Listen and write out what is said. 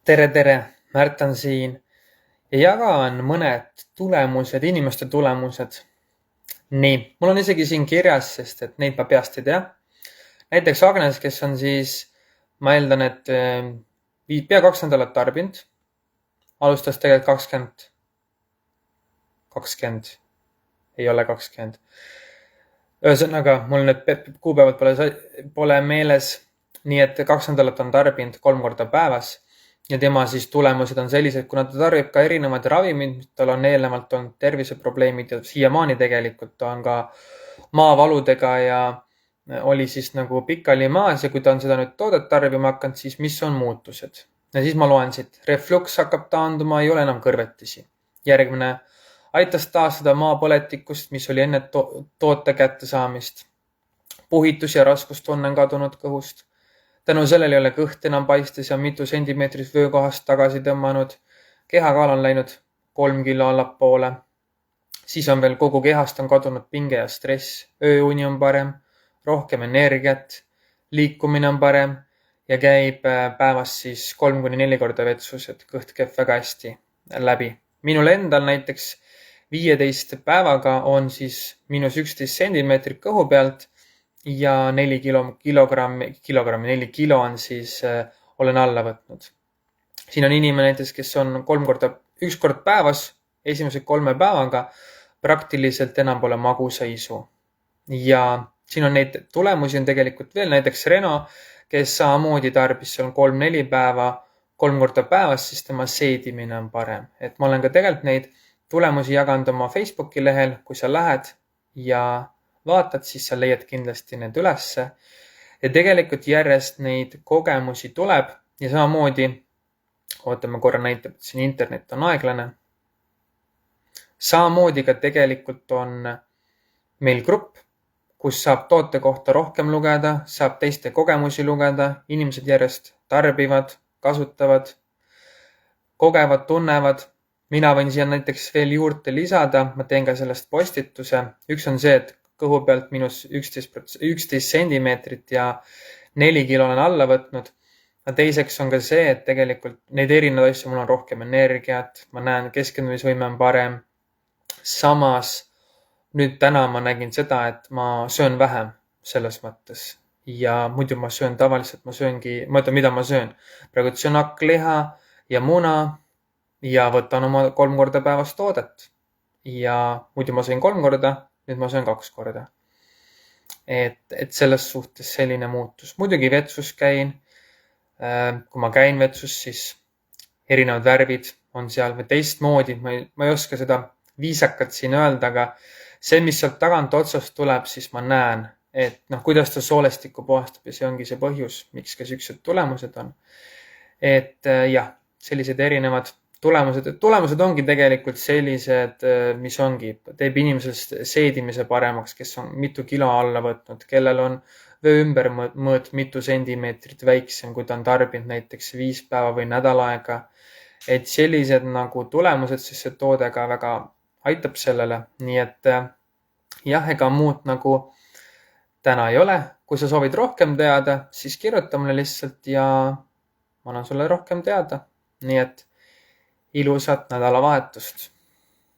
Tere, Märt on siin ja jagan mõned tulemused, inimeste tulemused. Nii, mul on isegi siin kirjas, sest et neid ma peast ei tea. Näiteks Agnes, kes on siis, ma eeldan, et pea 2 nädalat tarbinud, alustas tegelikult 20, ei ole 20. Ühesõnaga, mul need kuupäevad pole meeles, nii et 2 nädalat on tarbinud 3 korda päevas. Ja tema siis tulemused on sellised, kuna ta tarbib ka erinevaid ravimid, tal on eelnevalt olnud terviseprobleemid ja siiamaani tegelikult ta on ka maavaludega ja oli siis nagu pikali maas ja kui ta on seda nüüd toodet tarbima hakanud, siis mis on muutused? Ja siis ma loen siit, refluks hakkab taanduma, ei ole enam kõrvetisi. Järgmine aitas taastada maapõletikust, mis oli enne toote kättesaamist. Puhitus ja raskustunne on kadunud kõhust. Tänu sellele ei ole kõht enam paistes ja mitu sentimeetrit vöökohast tagasi tõmmanud. Kehakaal on läinud 3 kilo allapoole. Siis on veel kogu kehast on kadunud pinge ja stress. Ööuni on parem, rohkem energiat, liikumine on parem ja käib päevas siis 3-4 korda vetsus, et kõht käib väga hästi läbi. Minul endal näiteks 15 päevaga on siis -11 sentimeetrit kõhu pealt ja 4 kilo on siis olen alla võtnud. Siin on inimene näiteks, kes on 1 kord päevas, esimese 3 päevaga praktiliselt enam pole magusaisu. Ja siin on neid tulemusi on tegelikult veel, näiteks Reno, kes samamoodi tarbis seal 3-4 päeva, 3 korda päevas, siis tema seedimine on parem. Et ma olen ka tegelikult neid tulemusi jaganud oma Facebooki lehel, kui sa lähed ja vaatad, siis sa leiad kindlasti need ülesse. Ja tegelikult järjest neid kogemusi tuleb ja samamoodi, ootame korra näitab, et siin internet on aeglane. Samamoodi ka tegelikult on meil grupp, kus saab toote kohta rohkem lugeda, saab teiste kogemusi lugeda, inimesed järjest tarbivad, kasutavad, kogevad, tunnevad. Mina võin siia näiteks veel juurde lisada, ma teen ka sellest postituse. Üks on see, et kõhu pealt minus 11 sentimeetrit ja 4 kilo olen alla võtnud. Teiseks on ka see, et tegelikult neid erinevaid asju mul on rohkem energiat, ma näen keskendumisvõime on parem. Samas nüüd täna ma nägin seda, et ma söön vähem selles mõttes ja muidu ma söön tavaliselt, ma ütlen, mida ma söön. Praegu söön hakkliha ja muna ja võtan oma 3 korda päevas toodet ja muidu ma sõin 3 korda. Nüüd ma söön 2 korda. Et selles suhtes selline muutus. Muidugi vetsus käin. Kui ma käin vetsus, siis erinevad värvid on seal või teistmoodi. Ma ei oska seda viisakalt siin öelda, aga see, mis sealt tagant otsast tuleb, siis ma näen, et kuidas ta soolestikku puhastab ja see ongi see põhjus, miks ka siuksed tulemused on. Et jah, sellised erinevad tulemused ongi tegelikult sellised, mis ongi, teeb inimesest seedimise paremaks, kes on mitu kilo alla võtnud, kellel on vöö ümbermõõt mitu sentimeetrit väiksem, kui ta on tarbinud näiteks 5 päeva või nädal aega. Et sellised nagu tulemused, siis see toode ka väga aitab sellele. Nii et jah, ega muud nagu täna ei ole. Kui sa soovid rohkem teada, siis kirjuta mulle lihtsalt ja ma annan sulle rohkem teada. Nii et ilusat nädalavahetust!